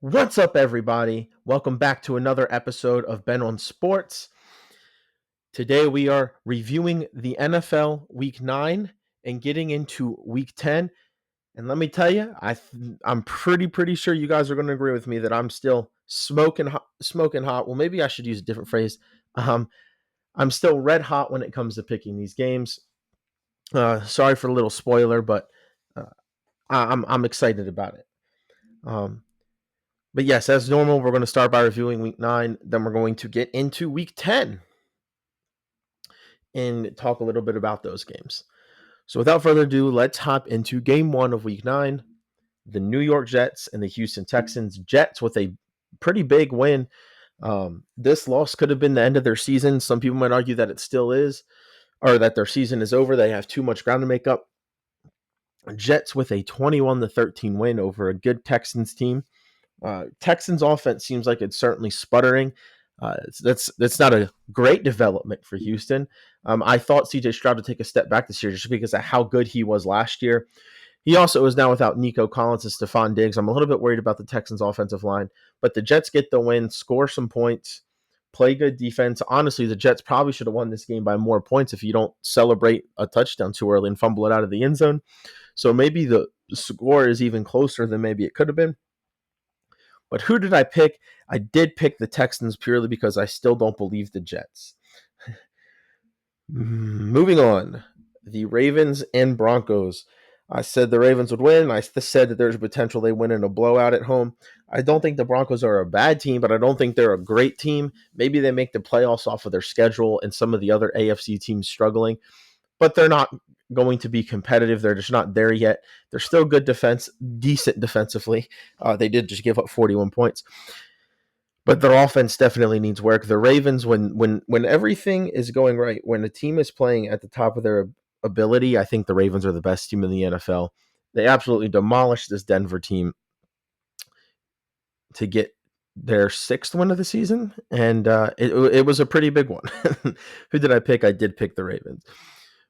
What's up, everybody? Welcome back to another episode of Ben on Sports. Today we are reviewing the NFL Week 9 and getting into Week 10. And let me tell you, I'm pretty sure you guys are going to agree with me that I'm still smoking hot, smoking hot. Well, maybe I should use a different phrase. Um, I'm still red hot when it comes to picking these games. Sorry for the little spoiler, but uh, I'm excited about it. Um, But yes, as normal, we're going to start by reviewing week 9. Then we're going to get into week 10 and talk a little bit about those games. So without further ado, let's hop into game 1 of week 9. The New York Jets and the Houston Texans. Jets with a pretty big win. This loss could have been the end of their season. Some people might argue that it still is, or that their season is over. They have too much ground to make up. Jets with a 21-13 win over a good Texans team. Texans offense seems like it's certainly sputtering. That's not a great development for Houston. I thought CJ Stroud would take a step back this year just because of how good he was last year. He also is now without Nico Collins and Stephon Diggs. I'm a little bit worried about the Texans offensive line, but the Jets get the win, score some points, play good defense. Honestly, the Jets probably should have won this game by more points if you don't celebrate a touchdown too early and fumble it out of the end zone. So maybe the score is even closer than maybe it could have been. But who did I pick? I did pick the Texans purely because I still don't believe the Jets. Moving on, the Ravens and Broncos. I said the Ravens would win. I said that there's a potential they win in a blowout at home. I don't think the Broncos are a bad team, but I don't think they're a great team. Maybe they make the playoffs off of their schedule and some of the other AFC teams struggling, but they're not going to be competitive. They're just not there yet. They're still good defense, decent defensively. They did just give up 41 points, but their offense definitely needs work. The Ravens, when everything is going right, when a team is playing at the top of their ability, I think the Ravens are the best team in the NFL. They absolutely demolished this Denver team to get their 6th win of the season, and it was a pretty big one. Who did I pick? I did pick the Ravens.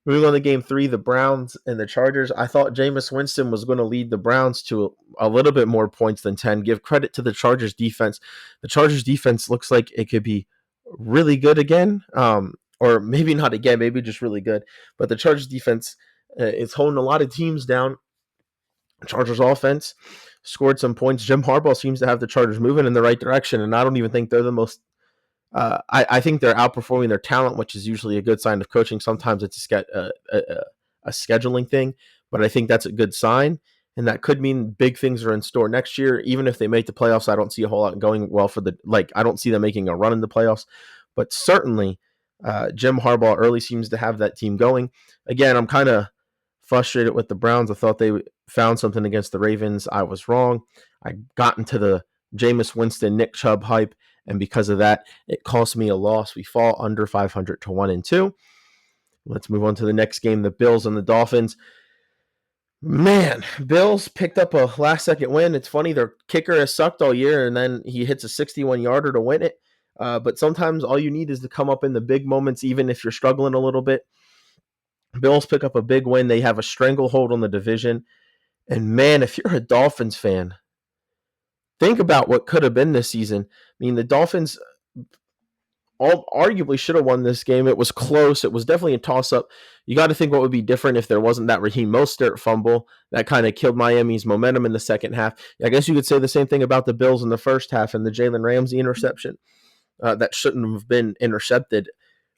Moving on to game 3, the Browns and the Chargers. I thought Jameis Winston was going to lead the Browns to a little bit more points than 10. Give credit to the Chargers defense. The Chargers defense looks like it could be really good again, or maybe not again, maybe just really good. But the Chargers defense is holding a lot of teams down. Chargers offense scored some points. Jim Harbaugh seems to have the Chargers moving in the right direction, and I don't even think they're the most I think they're outperforming their talent, which is usually a good sign of coaching. Sometimes it's a scheduling thing, but I think that's a good sign, and that could mean big things are in store next year. Even if they make the playoffs, I don't see a whole lot going well for I don't see them making a run in the playoffs, but certainly Jim Harbaugh early seems to have that team going. Again, I'm kind of frustrated with the Browns. I thought they found something against the Ravens. I was wrong. I got into the Jameis Winston, Nick Chubb hype, and because of that, it cost me a loss. We fall under 500 to 1-2. Let's move on to the next game, the Bills and the Dolphins. Man, Bills picked up a last-second win. It's funny, their kicker has sucked all year, and then he hits a 61-yarder to win it. But sometimes all you need is to come up in the big moments, even if you're struggling a little bit. Bills pick up a big win. They have a stranglehold on the division. And man, if you're a Dolphins fan, think about what could have been this season. I mean, the Dolphins arguably should have won this game. It was close. It was definitely a toss-up. You got to think what would be different if there wasn't that Raheem Mostert fumble that kind of killed Miami's momentum in the second half. I guess you could say the same thing about the Bills in the first half and the Jalen Ramsey interception. That shouldn't have been intercepted.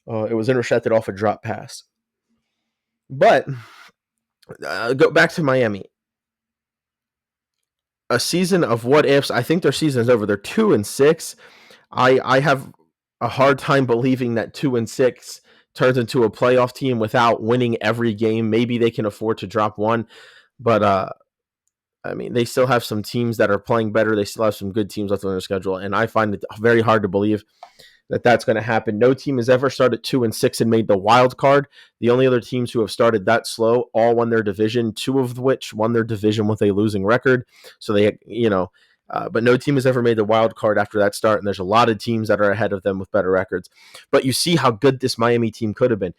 It was intercepted off a drop pass. But go back to Miami. A season of what ifs. I think their season is over. They're 2-6. I have a hard time believing that 2-6 turns into a playoff team without winning every game. Maybe they can afford to drop one, but I mean, they still have some teams that are playing better. They still have some good teams left on their schedule, and I find it very hard to believe that that's going to happen. No team has ever started 2-6 and made the wild card. The only other teams who have started that slow all won their division, 2 of which won their division with a losing record. So they, but no team has ever made the wild card after that start, and there's a lot of teams that are ahead of them with better records. But you see how good this Miami team could have been.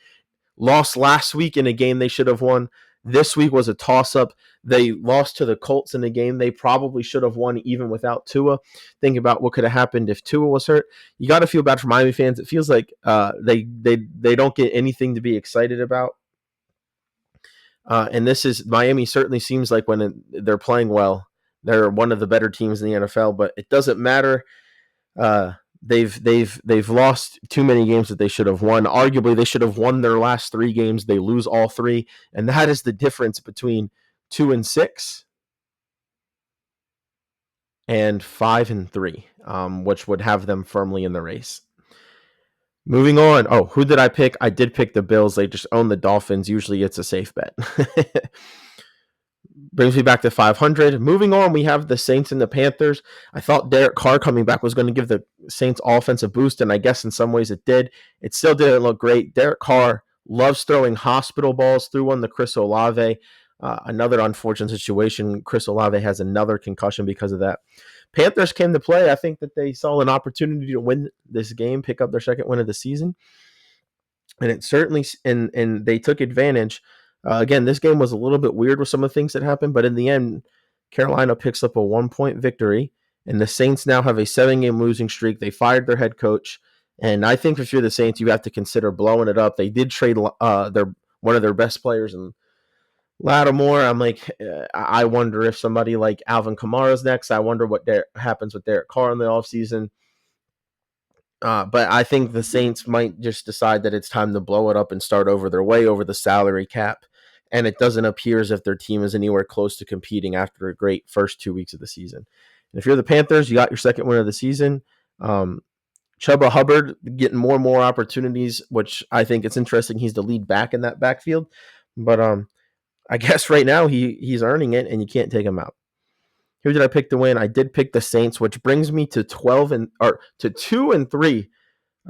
Lost last week in a game they should have won. This week was a toss-up. They lost to the Colts in a game they probably should have won even without Tua. Think about what could have happened if Tua was hurt. You got to feel bad for Miami fans. It feels like they don't get anything to be excited about. And this is Miami certainly seems like when they're playing well, they're one of the better teams in the NFL. But it doesn't matter. They've lost too many games that they should have won. Arguably, they should have won their last 3 games. They lose all 3, and that is the difference between 2-6 and 5-3, which would have them firmly in the race. Moving on. Oh, who did I pick? I did pick the Bills. They just own the Dolphins. Usually, it's a safe bet. Brings me back to 500. Moving on, we have the Saints and the Panthers. I thought Derek Carr coming back was going to give the Saints offense a boost, and I guess in some ways it did. It still didn't look great. Derek Carr loves throwing hospital balls, threw one to Chris Olave. Another unfortunate situation. Chris Olave has another concussion because of that. Panthers came to play. I think that they saw an opportunity to win this game, pick up their second win of the season. And it certainly, and they took advantage. Again, this game was a little bit weird with some of the things that happened, but in the end, Carolina picks up a 1-point victory, and the Saints now have a 7-game losing streak. They fired their head coach, and I think if you're the Saints, you have to consider blowing it up. They did trade one of their best players in Lattimore. I'm like, I wonder if somebody like Alvin Kamara's next. I wonder what happens with Derek Carr in the offseason. But I think the Saints might just decide that it's time to blow it up and start over. They're way over the salary cap, and it doesn't appear as if their team is anywhere close to competing after a great first 2 weeks of the season. And if you're the Panthers, you got your second win of the season. Chuba Hubbard getting more and more opportunities, which I think it's interesting. He's the lead back in that backfield. But I guess right now he's earning it, and you can't take him out. Who did I pick to win? I did pick the Saints, which brings me to 2-3.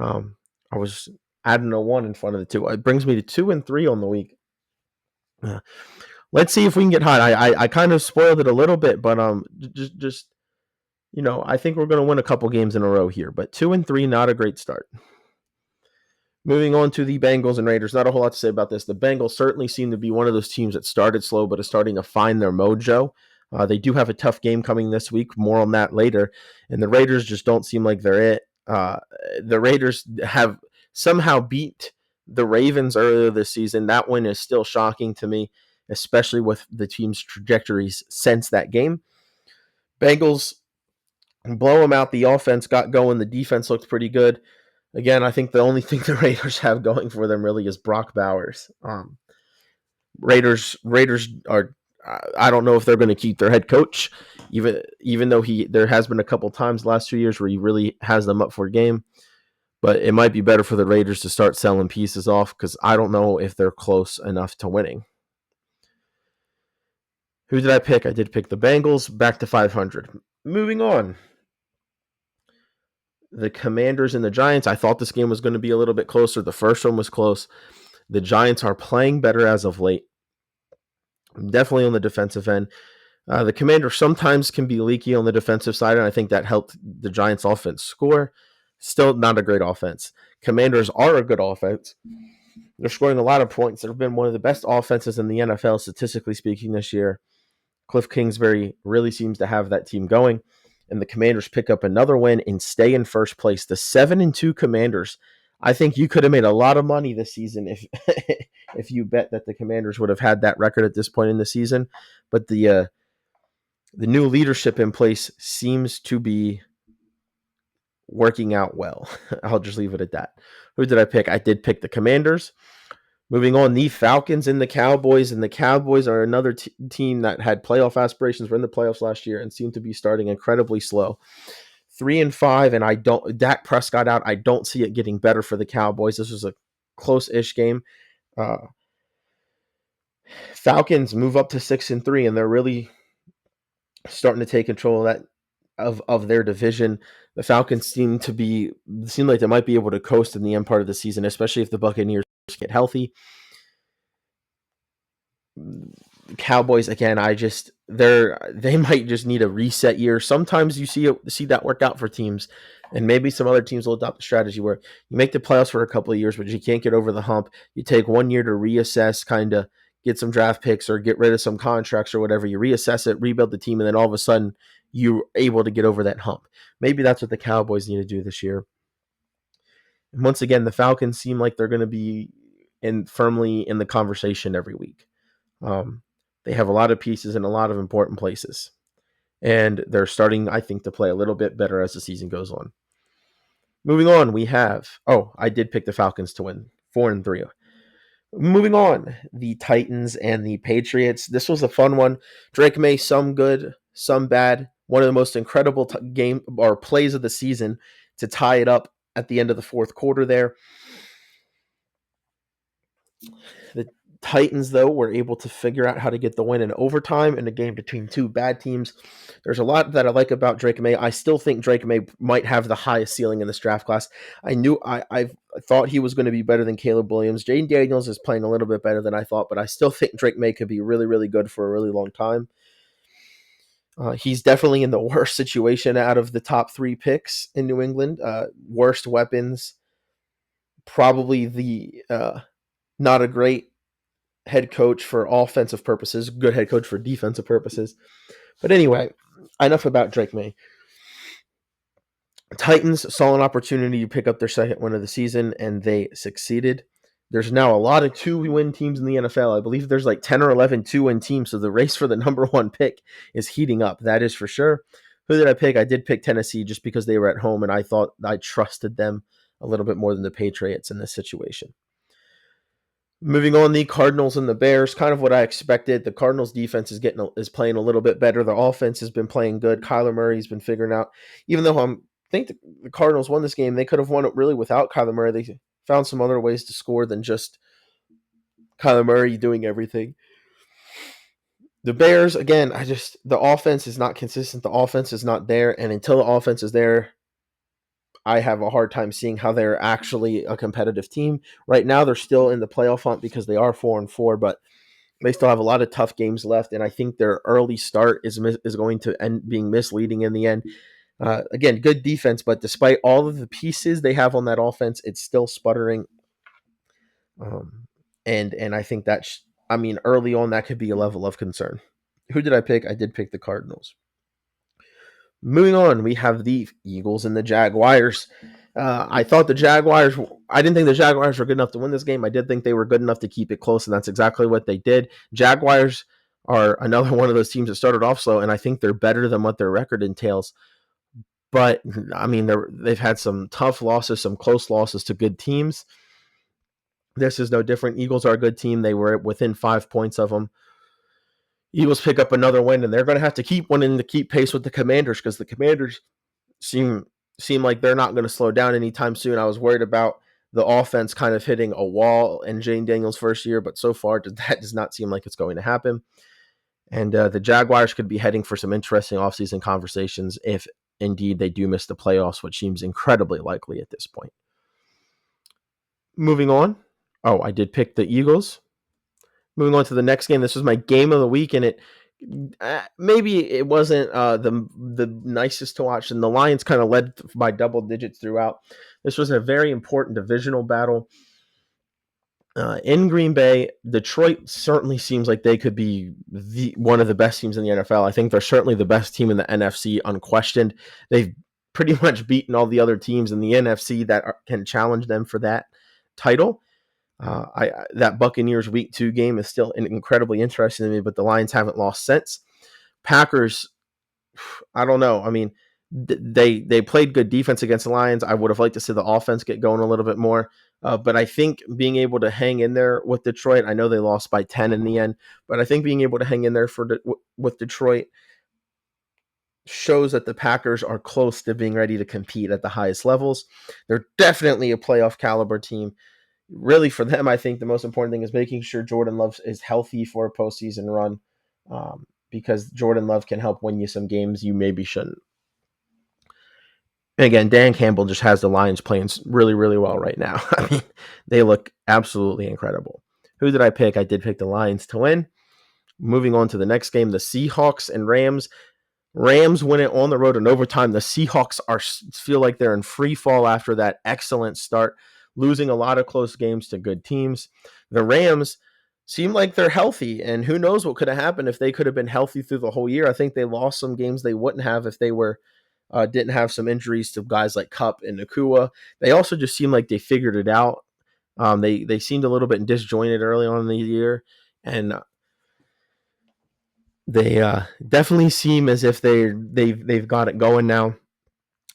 I was adding a 1 in front of the 2. It brings me to 2-3 on the week. Let's see if we can get hot. I kind of spoiled it a little bit, but just I think we're going to win a couple games in a row here. But 2-3, not a great start. Moving on to the Bengals and Raiders. Not a whole lot to say about this. The Bengals certainly seem to be one of those teams that started slow, but is starting to find their mojo. They do have a tough game coming this week. More on that later. And the Raiders just don't seem like they're it. The Raiders have somehow beat the Ravens earlier this season. That win is still shocking to me, especially with the team's trajectories since that game. Bengals blow them out. The offense got going. The defense looked pretty good. Again, I think the only thing the Raiders have going for them really is Brock Bowers. Raiders are. I don't know if they're going to keep their head coach, even though there has been a couple times the last 2 years where he really has them up for a game. But it might be better for the Raiders to start selling pieces off because I don't know if they're close enough to winning. Who did I pick? I did pick the Bengals, back to 500. Moving on. The Commanders and the Giants. I thought this game was going to be a little bit closer. The first one was close. The Giants are playing better as of late. Definitely on the defensive end. The Commanders sometimes can be leaky on the defensive side, and I think that helped the Giants' offense score. Still not a great offense. Commanders are a good offense. They're scoring a lot of points. They've been one of the best offenses in the NFL, statistically speaking, this year. Cliff Kingsbury really seems to have that team going, and the Commanders pick up another win and stay in first place. The 7-2 Commanders. I think you could have made a lot of money this season if you bet that the Commanders would have had that record at this point in the season. But the new leadership in place seems to be working out well. I'll just leave it at that. Who did I pick? I did pick the Commanders. Moving on, the Falcons and the Cowboys. And the Cowboys are another team that had playoff aspirations, were in the playoffs last year, and seem to be starting incredibly slow. 3-5, and Dak Prescott out. I don't see it getting better for the Cowboys. This was a close-ish game. Falcons move up to 6-3, and they're really starting to take control of their division. The Falcons seem like they might be able to coast in the end part of the season, especially if the Buccaneers get healthy. Cowboys, again, they might just need a reset year. Sometimes you see that work out for teams, and maybe some other teams will adopt a strategy where you make the playoffs for a couple of years, but you can't get over the hump. You take 1 year to reassess, kind of get some draft picks or get rid of some contracts or whatever. You reassess it, rebuild the team, and then all of a sudden you're able to get over that hump. Maybe that's what the Cowboys need to do this year. And once again, the Falcons seem like they're going to be firmly in the conversation every week. They have a lot of pieces in a lot of important places. And they're starting, I think, to play a little bit better as the season goes on. Moving on, we have, I did pick the Falcons to win 4-3. Moving on, the Titans and the Patriots. This was a fun one. Drake May, some good, some bad. One of the most incredible game or plays of the season to tie it up at the end of the fourth quarter there. The Titans, though, were able to figure out how to get the win in overtime in a game between two bad teams. There's a lot that I like about Drake May. I still think Drake May might have the highest ceiling in this draft class. I thought he was going to be better than Caleb Williams. Jaden Daniels is playing a little bit better than I thought, but I still think Drake May could be really, really good for a really long time. He's definitely in the worst situation out of the top three picks in New England. Worst weapons, probably the not a great head coach for offensive purposes, good head coach for defensive purposes. But anyway, enough about Drake May. Titans saw an opportunity to pick up their second win of the season, and they succeeded. There's now a lot of 2-win teams in the NFL. I believe there's like 10 or 11 2-win teams, so the race for the number one pick is heating up. That is for sure. Who did I pick? I did pick Tennessee just because they were at home, and I thought I trusted them a little bit more than the Patriots in this situation. Moving on, the Cardinals and the Bears, kind of what I expected. The Cardinals defense is playing a little bit better. Their offense has been playing good. Kyler Murray's been figuring out, even though I think the Cardinals won this game, they could have won it really without Kyler Murray. They found some other ways to score than just Kyler Murray doing everything. The Bears, again, the offense is not consistent. The offense is not there, and until the offense is there, I have a hard time seeing how they're actually a competitive team. Right now, they're still in the playoff hunt because they are 4-4, but they still have a lot of tough games left, and I think their early start is going to end being misleading in the end. Again, good defense, but despite all of the pieces they have on that offense, it's still sputtering. And I think early on, that could be a level of concern. Who did I pick? I did pick the Cardinals. Moving on, we have the Eagles and the Jaguars. I didn't think the Jaguars were good enough to win this game. I did think they were good enough to keep it close, and that's exactly what they did. Jaguars are another one of those teams that started off slow, and I think they're better than what their record entails. But, they've had some tough losses, some close losses to good teams. This is no different. Eagles are a good team. They were within 5 points of them. Eagles pick up another win, and they're going to have to keep winning to keep pace with the Commanders because the Commanders seem like they're not going to slow down anytime soon. I was worried about the offense kind of hitting a wall in Jaden Daniels' first year, but so far that does not seem like it's going to happen. And the Jaguars could be heading for some interesting offseason conversations if indeed they do miss the playoffs, which seems incredibly likely at this point. Moving on. I did pick the Eagles. Moving on to the next game. This was my game of the week, and maybe it wasn't the nicest to watch, and the Lions kind of led by double digits throughout. This was a very important divisional battle. In Green Bay, Detroit certainly seems like they could be one of the best teams in the NFL. I think they're certainly the best team in the NFC, unquestioned. They've pretty much beaten all the other teams in the NFC that can challenge them for that title. That Buccaneers Week 2 game is still incredibly interesting to me, but the Lions haven't lost since. Packers, I don't know. They played good defense against the Lions. I would have liked to see the offense get going a little bit more, but I think being able to hang in there with Detroit, I know they lost by 10 in the end, but I think being able to hang in there with Detroit shows that the Packers are close to being ready to compete at the highest levels. They're definitely a playoff caliber team. Really, for them, I think the most important thing is making sure Jordan Love is healthy for a postseason run, because Jordan Love can help win you some games you maybe shouldn't. And again, Dan Campbell just has the Lions playing really, really well right now. They look absolutely incredible. Who did I pick? I did pick the Lions to win. Moving on to the next game, the Seahawks and Rams. Rams win it on the road in overtime. The Seahawks feel like they're in free fall after that excellent start, losing a lot of close games to good teams. The Rams seem like they're healthy, and who knows what could have happened if they could have been healthy through the whole year. I think they lost some games they wouldn't have if they were didn't have some injuries to guys like Cup and Nakua. They also just seem like they figured it out. They seemed a little bit disjointed early on in the year, and they definitely seem as if they've got it going now.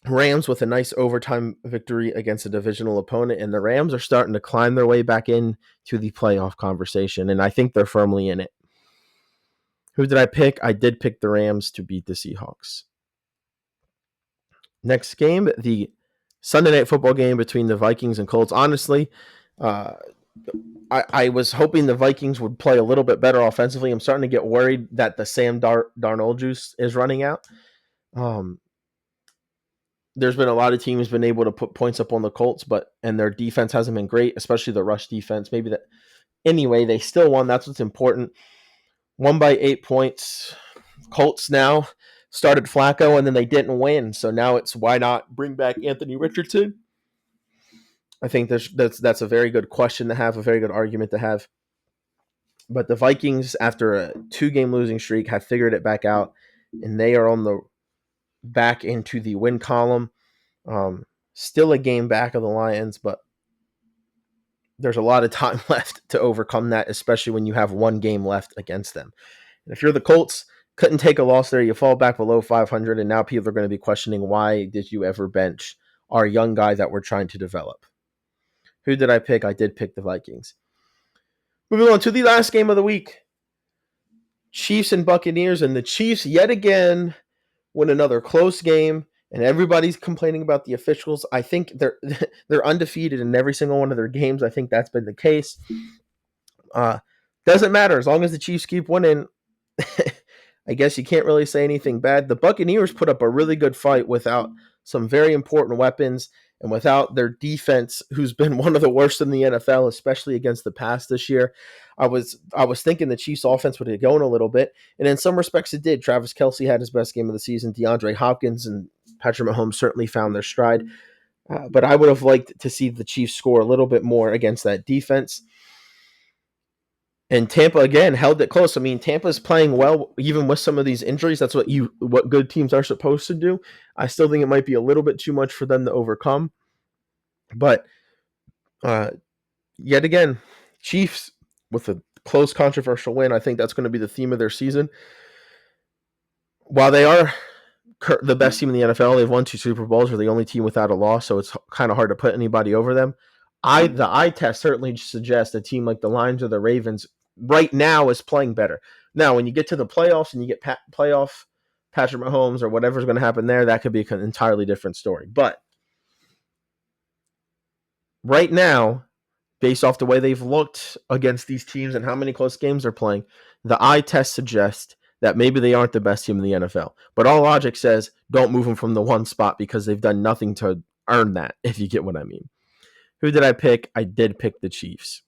Rams with a nice overtime victory against a divisional opponent, and the Rams are starting to climb their way back in to the playoff conversation, and I think they're firmly in it. Who did I pick? I did pick the Rams to beat the Seahawks. Next game, the Sunday night football game between the Vikings and Colts. Honestly, I was hoping the Vikings would play a little bit better offensively. I'm starting to get worried that the Sam Darnold juice is running out. There's been a lot of teams been able to put points up on the Colts, and their defense hasn't been great, especially the rush defense. Maybe that anyway, they still won. That's what's important. Won by 8 points. Colts now started Flacco, and then they didn't win. So now it's why not bring back Anthony Richardson? I think that's a very good question to have, a very good argument to have. But the Vikings, after a 2-game losing streak, have figured it back out, and they are on the back into the win column. Still a game back of the Lions, but there's a lot of time left to overcome that, especially when you have 1 game left against them. And if you're the Colts, couldn't take a loss there. You fall back below 500, and now people are going to be questioning, why did you ever bench our young guy that we're trying to develop? Who did I pick? I did pick the Vikings. Moving on to the last game of the week. Chiefs and Buccaneers, and the Chiefs yet again win another close game, and everybody's complaining about the officials. I think they're undefeated in every single one of their games. I think that's been the case. Doesn't matter as long as the Chiefs keep winning. I guess you can't really say anything bad. The Buccaneers put up a really good fight without some very important weapons and without their defense, who's been one of the worst in the NFL, especially against the pass this year. I was thinking the Chiefs' offense would get going a little bit, and in some respects it did. Travis Kelce had his best game of the season. DeAndre Hopkins and Patrick Mahomes certainly found their stride. But I would have liked to see the Chiefs score a little bit more against that defense. And Tampa, again, held it close. I mean, Tampa's playing well, even with some of these injuries. That's what good teams are supposed to do. I still think it might be a little bit too much for them to overcome. But yet again, Chiefs with a close, controversial win. I think that's going to be the theme of their season. While they are the best team in the NFL, they've won 2 Super Bowls. They're the only team without a loss, so it's kind of hard to put anybody over them. The eye test certainly suggests a team like the Lions or the Ravens right now is playing better. Now, when you get to the playoffs and you get playoff Patrick Mahomes or whatever's going to happen there, that could be an entirely different story. But right now, based off the way they've looked against these teams and how many close games they're playing, the eye test suggests that maybe they aren't the best team in the NFL. But all logic says don't move them from the 1 spot because they've done nothing to earn that, if you get what I mean. Who did I pick? I did pick the Chiefs.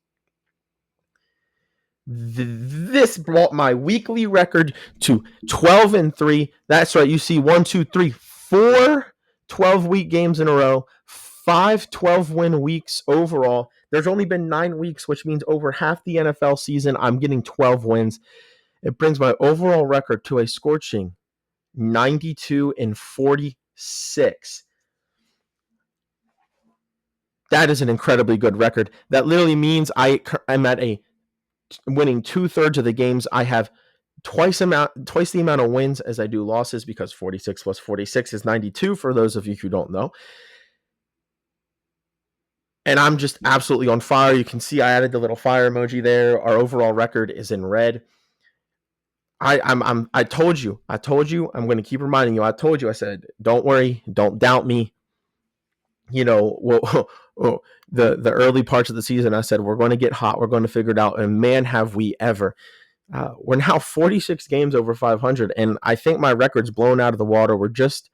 This brought my weekly record to 12-3. That's right. You see 4 12-week games in a row, 5 12-win weeks overall. There's only been 9 weeks, which means over half the NFL season, I'm getting 12 wins. It brings my overall record to a scorching 92-46. That is an incredibly good record. That literally means I'm at winning 2/3 of the games. I have twice the amount of wins as I do losses, because 46 plus 46 is 92 for those of you who don't know. And I'm just absolutely on fire. You can see I added the little fire emoji there. Our overall record is in red. I told you. I'm going to keep reminding you. I told you. I said, don't worry, don't doubt me. The early parts of the season, I said, we're going to get hot. We're going to figure it out. And man, have we ever. We're now 46 games over 500. And I think my record's blown out of the water. We're just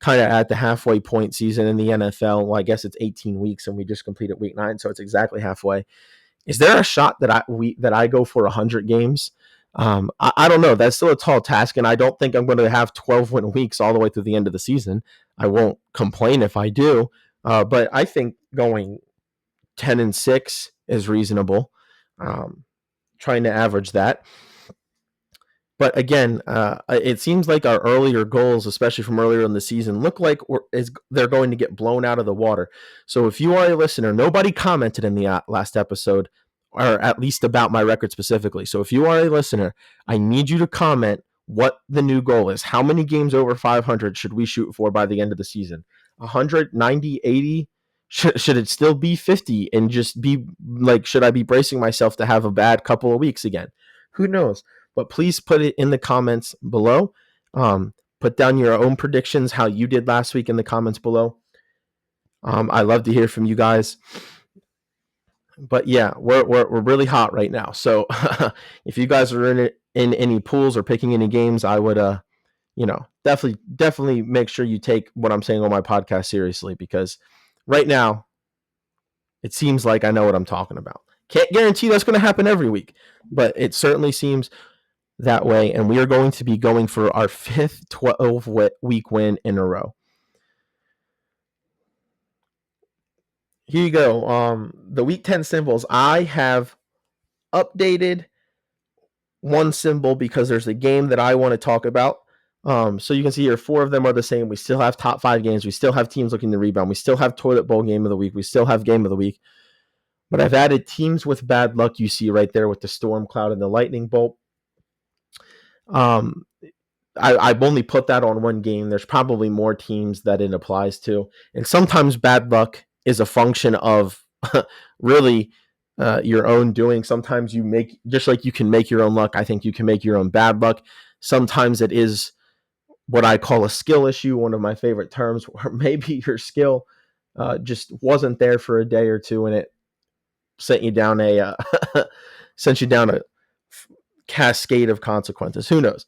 kind of at the halfway point season in the NFL. Well, I guess it's 18 weeks and we just completed week 9. So it's exactly halfway. Is there a shot that I go for 100 games? I don't know. That's still a tall task, and I don't think I'm going to have 12-win weeks all the way through the end of the season. I won't complain if I do, but I think going 10-6 is reasonable. trying to average that. But again, it seems like our earlier goals, especially from earlier in the season, look like they're going to get blown out of the water. So if you are a listener, nobody commented in the last episode, or at least about my record specifically. So if you are a listener, I need you to comment what the new goal is. How many games over 500 should we shoot for by the end of the season? 100, 90, 80? Should it still be 50 and just be like, should I be bracing myself to have a bad couple of weeks again? Who knows? But please put it in the comments below. Put down your own predictions, how you did last week in the comments below. I love to hear from you guys. But yeah, we're really hot right now. So if you guys are in any pools or picking any games, I would definitely make sure you take what I'm saying on my podcast seriously, because right now it seems like I know what I'm talking about. Can't guarantee that's going to happen every week, but it certainly seems that way, and we are going to be going for our 5th 12-week win in a row. Here you go. The week 10 symbols. I have updated one symbol because there's a game that I want to talk about. So you can see here, 4 of them are the same. We still have top 5 games. We still have teams looking to rebound. We still have toilet bowl game of the week. We still have game of the week. But I've added teams with bad luck. You see right there with the storm cloud and the lightning bolt. I've only put that on one game. There's probably more teams that it applies to. And sometimes bad luck is a function of really your own doing. Sometimes you make, just like you can make your own luck, I think you can make your own bad luck. Sometimes it is what I call a skill issue, one of my favorite terms, where maybe your skill just wasn't there for a day or two and it sent you down a cascade of consequences. Who knows?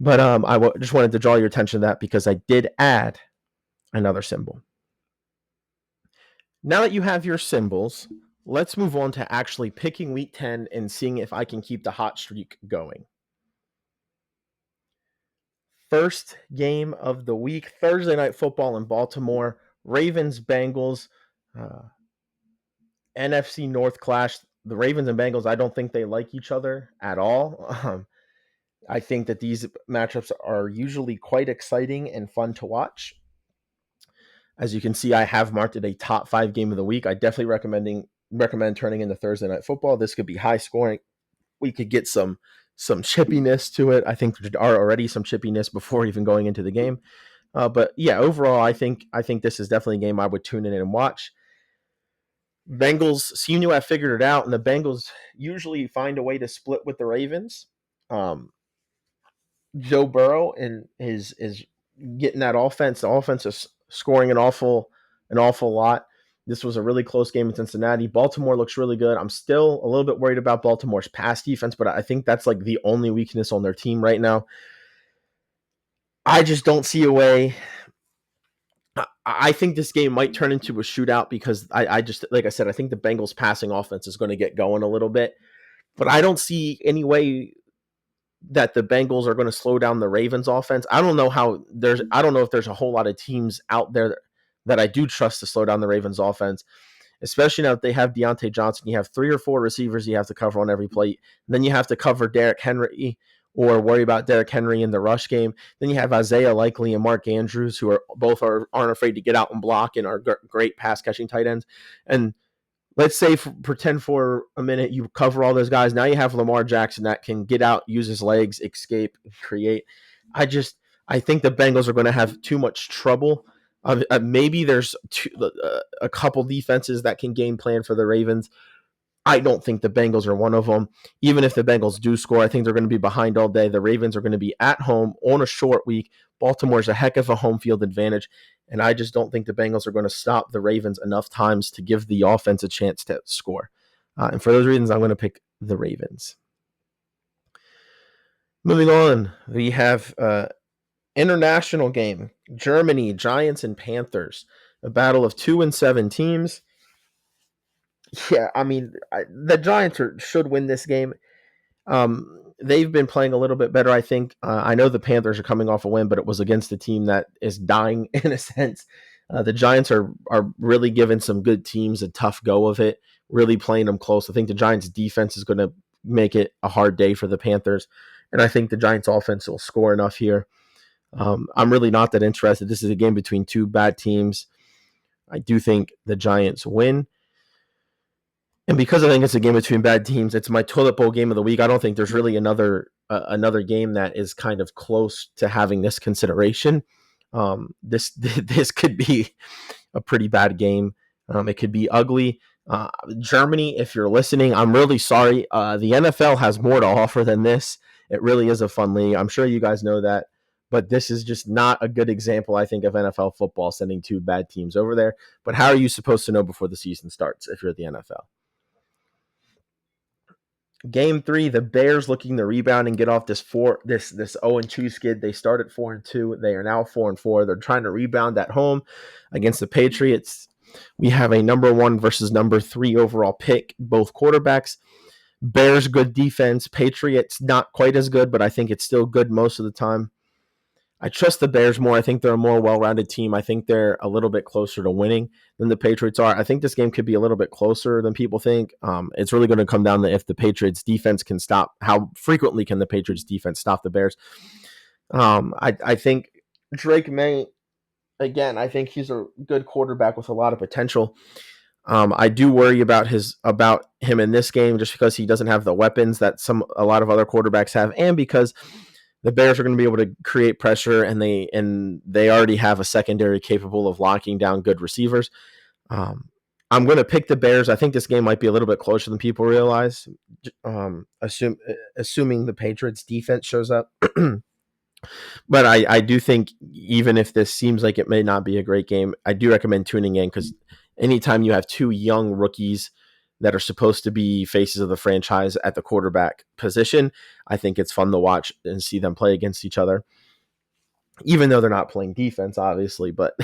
But just wanted to draw your attention to that because I did add another symbol. Now that you have your symbols, let's move on to actually picking week 10 and seeing if I can keep the hot streak going. First game of the week, Thursday Night Football in Baltimore. Ravens, Bengals, NFC North clash. The Ravens and Bengals, I don't think they like each other at all. I think that these matchups are usually quite exciting and fun to watch. As you can see, I have marked it a top 5 game of the week. I definitely recommend turning into Thursday Night Football. This could be high scoring. We could get some chippiness to it. I think there are already some chippiness before even going into the game. But yeah, overall, I think this is definitely a game I would tune in and watch. Bengals seem to have figured it out, and the Bengals usually find a way to split with the Ravens. Joe Burrow is getting that offense. The offense is scoring an awful lot. This was a really close game in Cincinnati. Baltimore looks really good. I'm still a little bit worried about Baltimore's pass defense, but I think that's like the only weakness on their team right now. I just don't see a way. I think this game might turn into a shootout because I just, like I said, I think the Bengals passing offense is going to get going a little bit, but I don't see any way that the Bengals are going to slow down the Ravens offense. I don't know if there's a whole lot of teams out there that I do trust to slow down the Ravens offense, especially now that they have Deontay Johnson. You have 3 or 4 receivers you have to cover on every play. And then you have to cover Derrick Henry or worry about Derrick Henry in the rush game. Then you have Isaiah Likely and Mark Andrews, who aren't afraid to get out and block and are great pass catching tight ends. And let's say, pretend for a minute you cover all those guys. Now you have Lamar Jackson that can get out, use his legs, escape, create. I think the Bengals are going to have too much trouble. Maybe there's a couple defenses that can game plan for the Ravens. I don't think the Bengals are one of them. Even if the Bengals do score, I think they're going to be behind all day. The Ravens are going to be at home on a short week. Baltimore's a heck of a home field advantage, and I just don't think the Bengals are going to stop the Ravens enough times to give the offense a chance to score. And for those reasons, I'm going to pick the Ravens. Moving on, we have international game. Germany, Giants and Panthers. A battle of 2-7 teams. Yeah, I mean, the Giants should win this game. They've been playing a little bit better, I think. I know the Panthers are coming off a win, but it was against a team that is dying in a sense. The Giants are really giving some good teams a tough go of it, really playing them close. I think the Giants' defense is going to make it a hard day for the Panthers. And I think the Giants offense will score enough here. I'm really not that interested. This is a game between two bad teams. I do think the Giants win. And because I think it's a game between bad teams, it's my toilet bowl game of the week. I don't think there's really another game that is kind of close to having this consideration. This could be a pretty bad game. It could be ugly. Germany, if you're listening, I'm really sorry. The NFL has more to offer than this. It really is a fun league. I'm sure you guys know that. But this is just not a good example, I think, of NFL football sending two bad teams over there. But how are you supposed to know before the season starts if you're at the NFL? Game 3, the Bears looking to rebound and get off this 0-2 skid. They started 4-2. They are now 4-4. They're trying to rebound at home against the Patriots. We have a number 1 versus number 3 overall pick, both quarterbacks. Bears, good defense. Patriots, not quite as good, but I think it's still good most of the time. I trust the Bears more. I think they're a more well-rounded team. I think they're a little bit closer to winning than the Patriots are. I think this game could be a little bit closer than people think. It's really going to come down to if the Patriots defense can stop. How frequently can the Patriots defense stop the Bears? I think Drake May, again, I think he's a good quarterback with a lot of potential. I do worry about him in this game just because he doesn't have the weapons that a lot of other quarterbacks have, and because the Bears are going to be able to create pressure, and they already have a secondary capable of locking down good receivers. I'm going to pick the Bears. I think this game might be a little bit closer than people realize, assuming the Patriots defense shows up. But I do think even if this seems like it may not be a great game, I do recommend tuning in because anytime you have two young rookies that are supposed to be faces of the franchise at the quarterback position, I think it's fun to watch and see them play against each other, even though they're not playing defense, obviously, but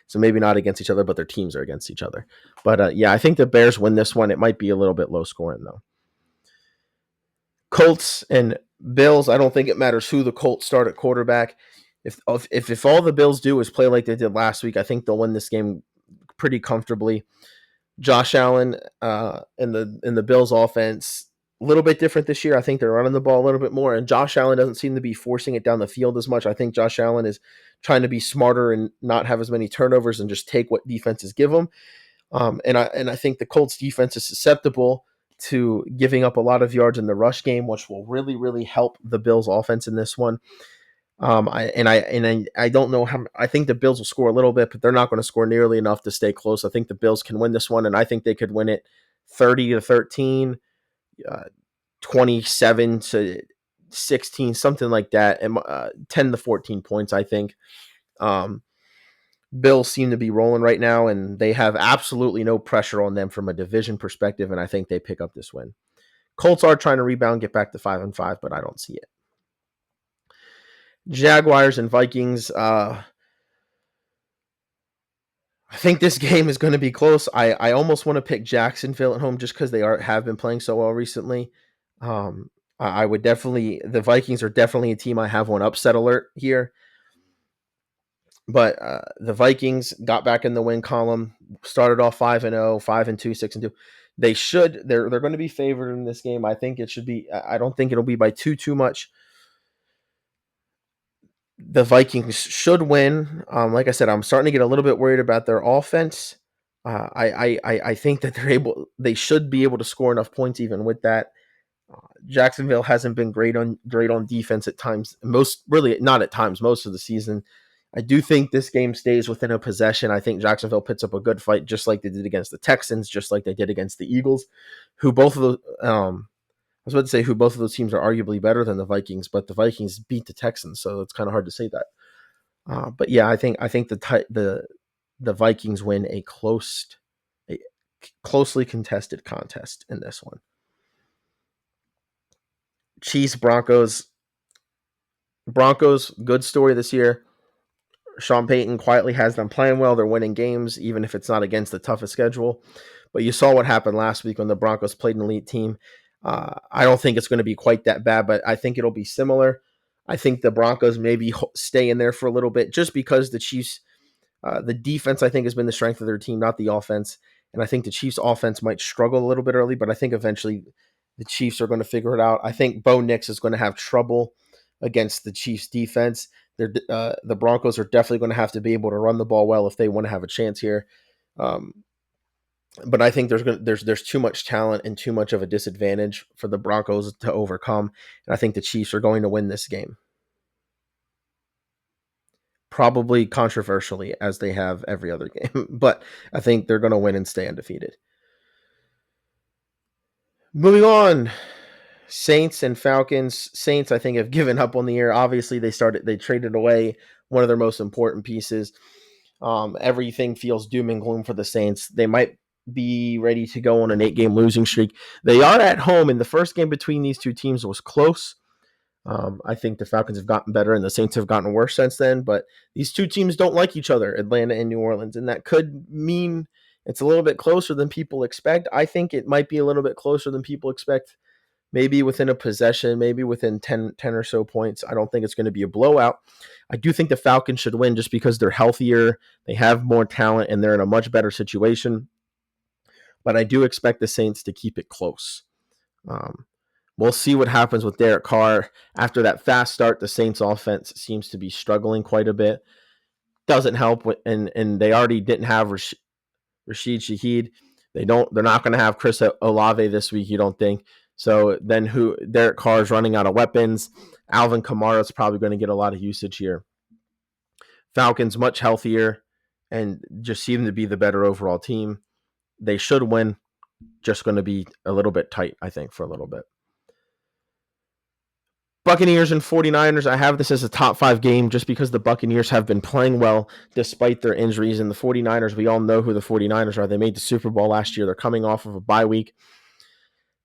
so maybe not against each other, but their teams are against each other. But yeah, I think the Bears win this one. It might be a little bit low scoring though. Colts and Bills, I don't think it matters who the Colts start at quarterback. If all the Bills do is play like they did last week, I think they'll win this game pretty comfortably. Josh Allen in the Bills offense, a little bit different this year. I think they're running the ball a little bit more, and Josh Allen doesn't seem to be forcing it down the field as much. I think Josh Allen is trying to be smarter and not have as many turnovers and just take what defenses give them. And I think the Colts defense is susceptible to giving up a lot of yards in the rush game, which will really, really help the Bills offense in this one. I don't know how. I think the Bills will score a little bit, but they're not going to score nearly enough to stay close. I think the Bills can win this one, and I think they could win it 30-13, 27-16, something like that, and 10-14 points. I think. Bills seem to be rolling right now, and they have absolutely no pressure on them from a division perspective, and I think they pick up this win. Colts are trying to rebound, get back to 5-5, but I don't see it. Jaguars and Vikings. I think this game is going to be close. I almost want to pick Jacksonville at home just because they have been playing so well recently. I would definitely. The Vikings are definitely a team I have on upset alert here. But the Vikings got back in the win column, started off 5-0, 5-2, 6-2. They're going to be favored in this game. I think it should be. I don't think it'll be by too much. The Vikings should win. Like I said, I'm starting to get a little bit worried about their offense. I think that they should be able to score enough points even with that. Jacksonville hasn't been great on defense at times. Most of the season. I do think this game stays within a possession. I think Jacksonville puts up a good fight, just like they did against the Texans, just like they did against the Eagles, who both of those. I was about to say who both of those teams are arguably better than the Vikings, but the Vikings beat the Texans, so it's kind of hard to say that. But yeah, I think the Vikings win a closely contested contest in this one. Chiefs Broncos, good story this year. Sean Payton quietly has them playing well. They're winning games, even if it's not against the toughest schedule. But you saw what happened last week when the Broncos played an elite team. I don't think it's going to be quite that bad, but I think it'll be similar. I think the Broncos maybe stay in there for a little bit just because the Chiefs, the defense, I think, has been the strength of their team, not the offense. And I think the Chiefs' offense might struggle a little bit early, but I think eventually the Chiefs are going to figure it out. I think Bo Nix is going to have trouble against the Chiefs defense. The Broncos are definitely going to have to be able to run the ball well if they want to have a chance here. But I think there's too much talent and too much of a disadvantage for the Broncos to overcome, and I think the Chiefs are going to win this game. Probably controversially, as they have every other game, but I think they're going to win and stay undefeated. Moving on, Saints and Falcons. Saints, I think, have given up on the year. Obviously, they traded away one of their most important pieces. Everything feels doom and gloom for the Saints. They might be ready to go on an 8-game losing streak. They are at home, and the first game between these two teams was close. I think the Falcons have gotten better and the Saints have gotten worse since then, but these two teams don't like each other, Atlanta and New Orleans, and that could mean it's a little bit closer than people expect. I think it might be a little bit closer than people expect, maybe within a possession, maybe within 10 or so points. I don't think it's going to be a blowout. I do think the Falcons should win just because they're healthier, they have more talent, and they're in a much better situation. But I do expect the Saints to keep it close. We'll see what happens with Derek Carr. After that fast start, the Saints offense seems to be struggling quite a bit. Doesn't help, and they already didn't have Rashid Shaheed. They're not going to have Chris Olave this week, you don't think? So then Derek Carr is running out of weapons. Alvin Kamara is probably going to get a lot of usage here. Falcons much healthier and just seem to be the better overall team. They should win. Just going to be a little bit tight, I think, for a little bit. Buccaneers and 49ers, I have this as a top 5 game just because the Buccaneers have been playing well despite their injuries. And the 49ers, we all know who the 49ers are. They made the Super Bowl last year. They're coming off of a bye week.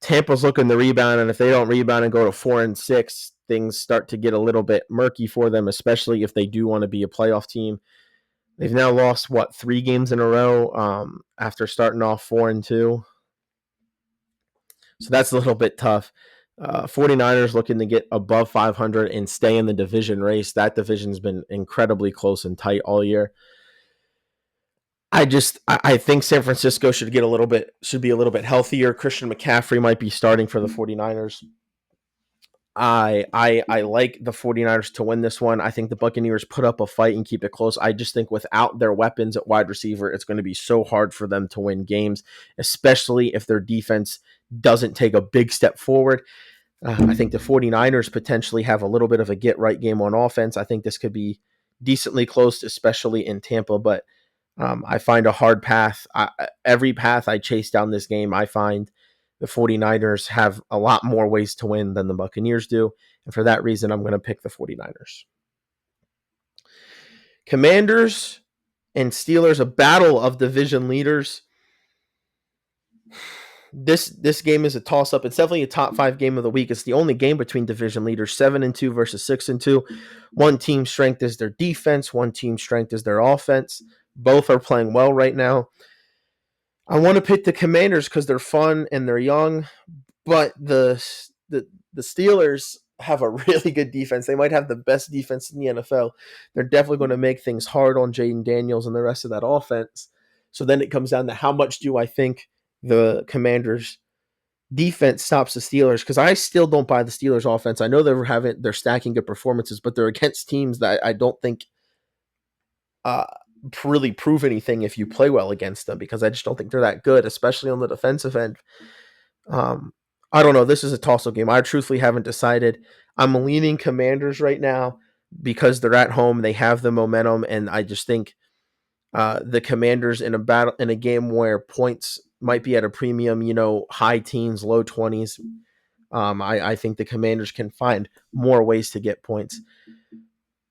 Tampa's looking to rebound, and if they don't rebound and go to 4-6, things start to get a little bit murky for them, especially if they do want to be a playoff team. They've now lost, 3 games in a row after starting off 4-2. So that's a little bit tough. 49ers looking to get above 500 and stay in the division race. That division's been incredibly close and tight all year. I think San Francisco should be a little bit healthier. Christian McCaffrey might be starting for the 49ers. I like the 49ers to win this one. I think the Buccaneers put up a fight and keep it close. I just think without their weapons at wide receiver, it's going to be so hard for them to win games, especially if their defense doesn't take a big step forward. I think the 49ers potentially have a little bit of a get-right game on offense. I think this could be decently close, especially in Tampa, but I find a hard path. Every path I chase down this game, I find the 49ers have a lot more ways to win than the Buccaneers do, and for that reason, I'm going to pick the 49ers. Commanders and Steelers, a battle of division leaders. This game is a toss-up. It's definitely a top 5 game of the week. It's the only game between division leaders, 7-2 versus 6-2. One team's strength is their defense. One team's strength is their offense. Both are playing well right now. I want to pick the Commanders because they're fun and they're young, but the Steelers have a really good defense. They might have the best defense in the NFL. They're definitely going to make things hard on Jaden Daniels and the rest of that offense. So then it comes down to how much do I think the Commanders defense stops the Steelers, because I still don't buy the Steelers offense. I know they're stacking good performances, but they're against teams that I don't think really prove anything if you play well against them, because I just don't think they're that good, especially on the defensive end. I don't know. This is a toss-up game. I truthfully haven't decided. I'm leaning Commanders right now because they're at home. They have the momentum, and I just think the Commanders in a game where points might be at a premium, high teens, low 20s. I think the Commanders can find more ways to get points.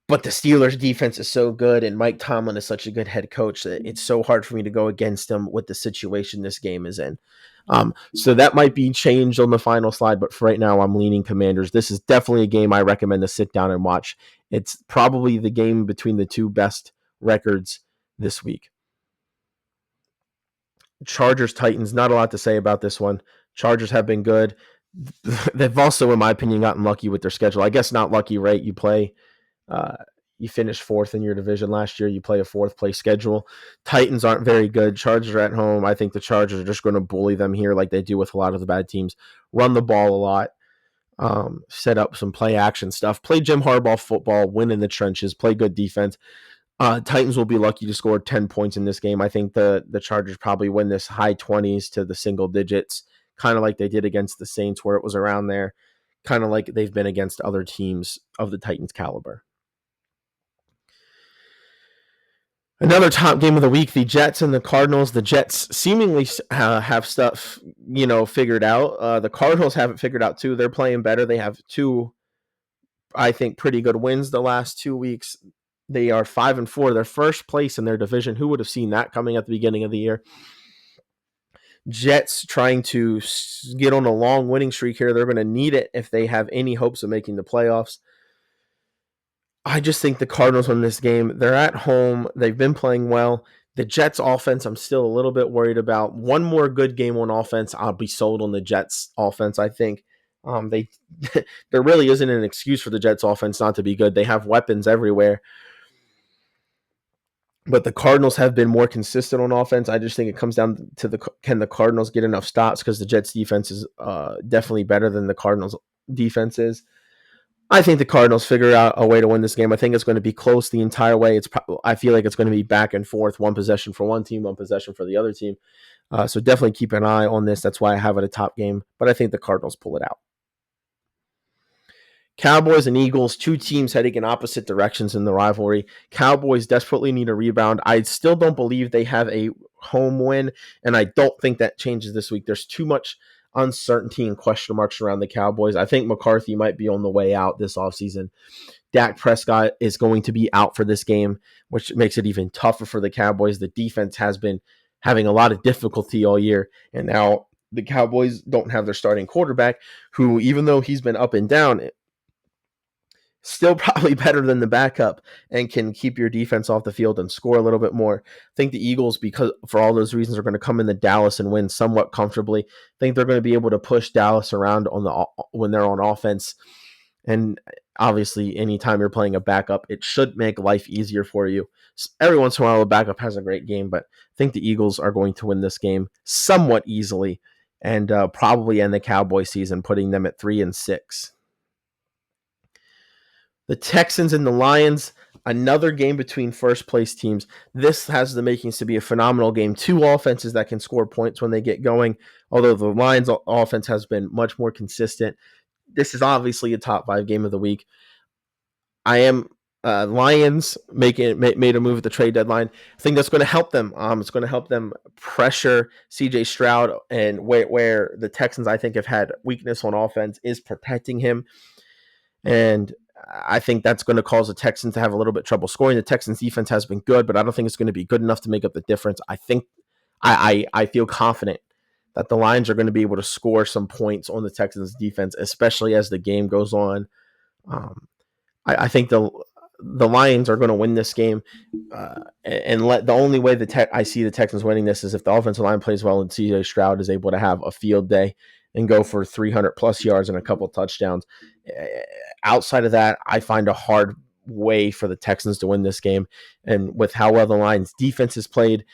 But the Steelers' defense is so good, and Mike Tomlin is such a good head coach that it's so hard for me to go against him with the situation this game is in. So that might be changed on the final slide, but for right now, I'm leaning Commanders. This is definitely a game I recommend to sit down and watch. It's probably the game between the two best records this week. Chargers, Titans, not a lot to say about this one. Chargers have been good. They've also, in my opinion, gotten lucky with their schedule. I guess not lucky, right? You play You finished fourth in your division last year. You play a fourth place schedule. Titans aren't very good. Chargers are at home. I think the Chargers are just going to bully them here like they do with a lot of the bad teams. Run the ball a lot. Set up some play action stuff. Play Jim Harbaugh football. Win in the trenches. Play good defense. Titans will be lucky to score 10 points in this game. I think the Chargers probably win this high 20s to the single digits, kind of like they did against the Saints, where it was around there, kind of like they've been against other teams of the Titans' caliber. Another top game of the week, the Jets and the Cardinals. The Jets seemingly have stuff, figured out. The Cardinals haven't figured out too. They're playing better. They have two, I think, pretty good wins the last 2 weeks. They are 5-4. They're first place in their division. Who would have seen that coming at the beginning of the year? Jets trying to get on a long winning streak here. They're going to need it if they have any hopes of making the playoffs. I just think the Cardinals win this game. They're at home. They've been playing well. The Jets offense, I'm still a little bit worried about. One more good game on offense, I'll be sold on the Jets offense, I think. There really isn't an excuse for the Jets offense not to be good. They have weapons everywhere. But the Cardinals have been more consistent on offense. I just think it comes down to can the Cardinals get enough stops, because the Jets defense is definitely better than the Cardinals defense is. I think the Cardinals figure out a way to win this game. I think it's going to be close the entire way. I feel like it's going to be back and forth, one possession for one team, one possession for the other team. So definitely keep an eye on this. That's why I have it a top game. But I think the Cardinals pull it out. Cowboys and Eagles, two teams heading in opposite directions in the rivalry. Cowboys desperately need a rebound. I still don't believe they have a home win, and I don't think that changes this week. There's too much uncertainty and question marks around the Cowboys. I think McCarthy might be on the way out this offseason. Dak Prescott is going to be out for this game, which makes it even tougher for the Cowboys. The defense has been having a lot of difficulty all year, and now the Cowboys don't have their starting quarterback, who, even though he's been up and down, still probably better than the backup and can keep your defense off the field and score a little bit more. I think the Eagles, because for all those reasons, are going to come into Dallas and win somewhat comfortably. I think they're going to be able to push Dallas around when they're on offense. And obviously, anytime you're playing a backup, it should make life easier for you. Every once in a while, a backup has a great game, but I think the Eagles are going to win this game somewhat easily and probably end the Cowboy season, putting them at 3-6. The Texans and the Lions, another game between first-place teams. This has the makings to be a phenomenal game. Two offenses that can score points when they get going, although the Lions' offense has been much more consistent. This is obviously a top 5 game of the week. Lions made a move at the trade deadline. I think that's going to help them. It's going to help them pressure CJ Stroud, and where the Texans, I think, have had weakness on offense is protecting him. And I think that's going to cause the Texans to have a little bit of trouble scoring. The Texans defense has been good, but I don't think it's going to be good enough to make up the difference. I think I feel confident that the Lions are going to be able to score some points on the Texans defense, especially as the game goes on. I think the Lions are going to win this game, and the only way I see the Texans winning this is if the offensive line plays well and CJ Stroud is able to have a field day and go for 300 plus yards and a couple touchdowns. Outside of that, I find a hard way for the Texans to win this game. And with how well the Lions defense has played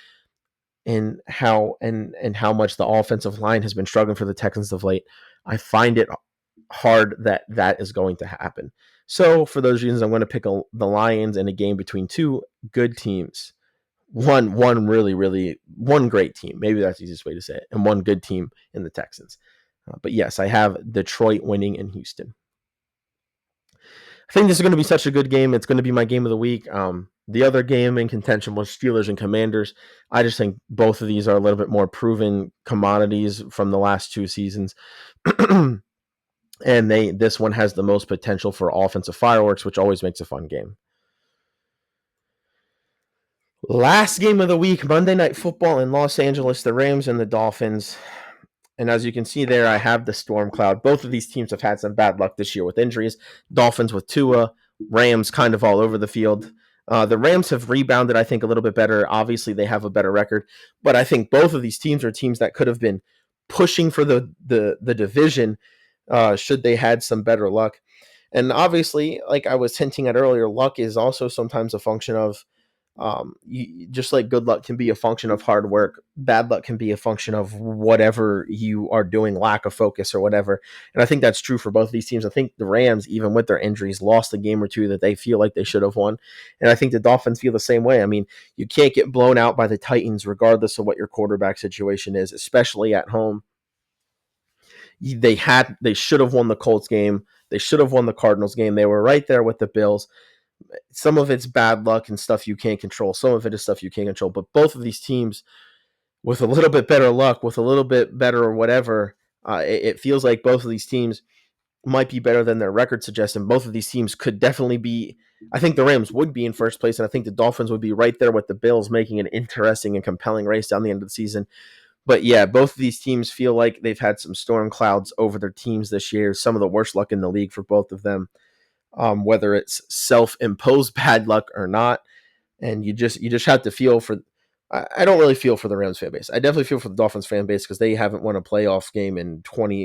and how much the offensive line has been struggling for the Texans of late, I find it hard that is going to happen. So for those reasons, I'm going to pick the Lions in a game between two good teams. One great team. Maybe that's the easiest way to say it. And one good team in the Texans. But yes, I have Detroit winning in Houston. I think this is going to be such a good game. It's going to be my game of the week. The other game in contention was Steelers and Commanders. I just think both of these are a little bit more proven commodities from the last 2 seasons. And this one has the most potential for offensive fireworks, which always makes a fun game. Last game of the week, Monday Night Football in Los Angeles, the Rams and the Dolphins. And as you can see there, I have the storm cloud. Both of these teams have had some bad luck this year with injuries. Dolphins with Tua, Rams kind of all over the field. The Rams have rebounded, I think, a little bit better. Obviously, they have a better record. But I think both of these teams are teams that could have been pushing for the division should they had some better luck. And obviously, like I was hinting at earlier, luck is also sometimes a function of just like good luck can be a function of hard work, bad luck can be a function of whatever you are doing, lack of focus or whatever. And I think that's true for both of these teams. I think the Rams, even with their injuries, lost a game or two that they feel like they should have won. And I think the Dolphins feel the same way. I mean, you can't get blown out by the Titans regardless of what your quarterback situation is, especially at home. They should have won the Colts game. They should have won the Cardinals game. They were right there with the Bills. Some of it's bad luck and stuff you can't control. Some of it is stuff you can't control. But both of these teams, with a little bit better luck, with a little bit better or whatever, it feels like both of these teams might be better than their record suggests. And both of these teams could definitely be. I think the Rams would be in first place, and I think the Dolphins would be right there with the Bills, making an interesting and compelling race down the end of the season. But yeah, both of these teams feel like they've had some storm clouds over their teams this year. Some of the worst luck in the league for both of them, whether it's self-imposed bad luck or not. And you just have to feel for. I don't really feel for the Rams fan base. I definitely feel for the Dolphins fan base because they haven't won a playoff game in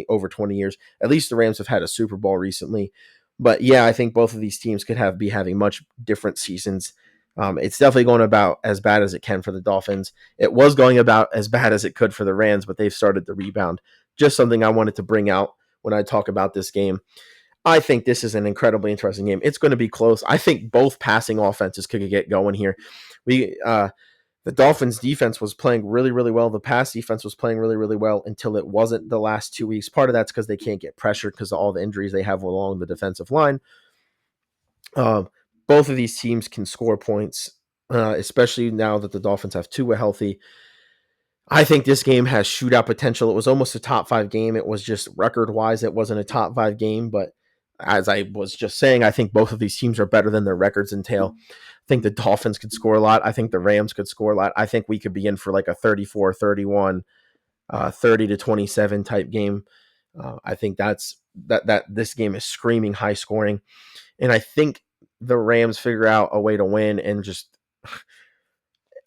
over 20 years. At least the Rams have had a Super Bowl recently. But yeah, I think both of these teams could be having much different seasons. It's definitely going about as bad as it can for the Dolphins. It was going about as bad as it could for the Rams, but they've started to rebound. Just something I wanted to bring out when I talk about this game. I think this is an incredibly interesting game. It's going to be close. I think both passing offenses could get going here. The Dolphins defense was playing really, really well. The pass defense was playing really, really well until it wasn't the last 2 weeks. Part of that's because they can't get pressured because of all the injuries they have along the defensive line. Both of these teams can score points, especially now that the Dolphins have Tua healthy. I think this game has shootout potential. It was almost a top 5 game. It was just record-wise, it wasn't a top 5 game, but as I was just saying, I think both of these teams are better than their records entail. I think the Dolphins could score a lot. I think the Rams could score a lot. I think we could be in for like a 34-31, 30-27 type game. I think that this game is screaming high scoring. And I think the Rams figure out a way to win and just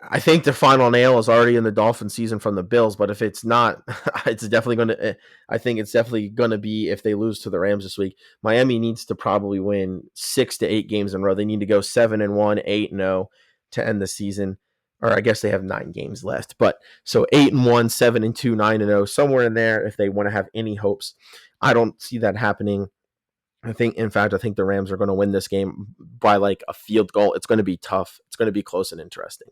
I think the final nail is already in the Dolphin season from the Bills, but if it's not, it's definitely going to. I think it's definitely going to be if they lose to the Rams this week. Miami needs to probably win 6 to 8 games in a row. They need to go 7-1, 8-0 to end the season, or I guess they have 9 games left. But so 8-1, 7-2, 9-0, somewhere in there if they want to have any hopes. I don't see that happening. In fact, I think the Rams are going to win this game by like a field goal. It's going to be tough. It's going to be close and interesting.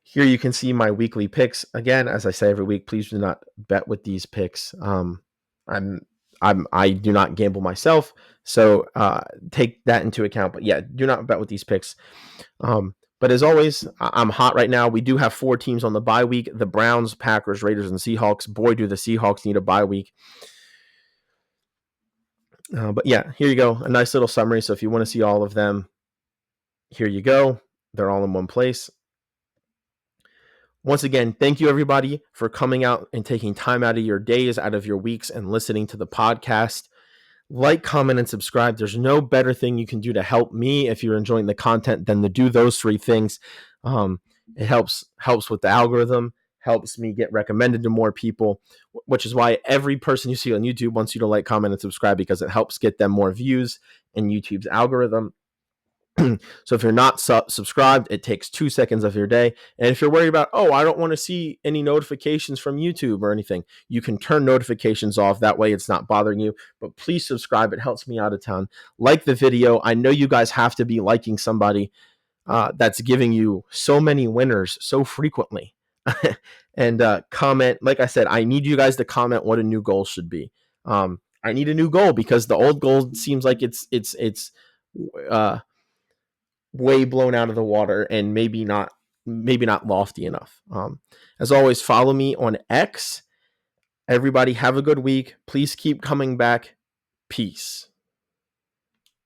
Here you can see my weekly picks. Again, as I say every week, please do not bet with these picks. I do not gamble myself, so take that into account. But yeah, do not bet with these picks. But as always, I'm hot right now. We do have 4 teams on the bye week: the Browns, Packers, Raiders, and Seahawks. Boy, do the Seahawks need a bye week. But yeah, here you go. A nice little summary. So if you want to see all of them, here you go. They're all in one place. Once again, thank you everybody for coming out and taking time out of your days, out of your weeks, and listening to the podcast. Like, comment, and subscribe. There's no better thing you can do to help me if you're enjoying the content than to do those 3 things. It helps with the algorithm, helps me get recommended to more people, which is why every person you see on YouTube wants you to like, comment, and subscribe because it helps get them more views in YouTube's algorithm. So if you're not subscribed, it takes 2 seconds of your day. And if you're worried about, I don't want to see any notifications from YouTube or anything, you can turn notifications off. That way it's not bothering you. But please subscribe. It helps me out a ton. Like the video. I know you guys have to be liking somebody that's giving you so many winners so frequently. And comment. Like I said, I need you guys to comment what a new goal should be. I need a new goal because the old goal seems like it's way blown out of the water and maybe not lofty enough. As always, follow me on X. Everybody have a good week. Please keep coming back. Peace.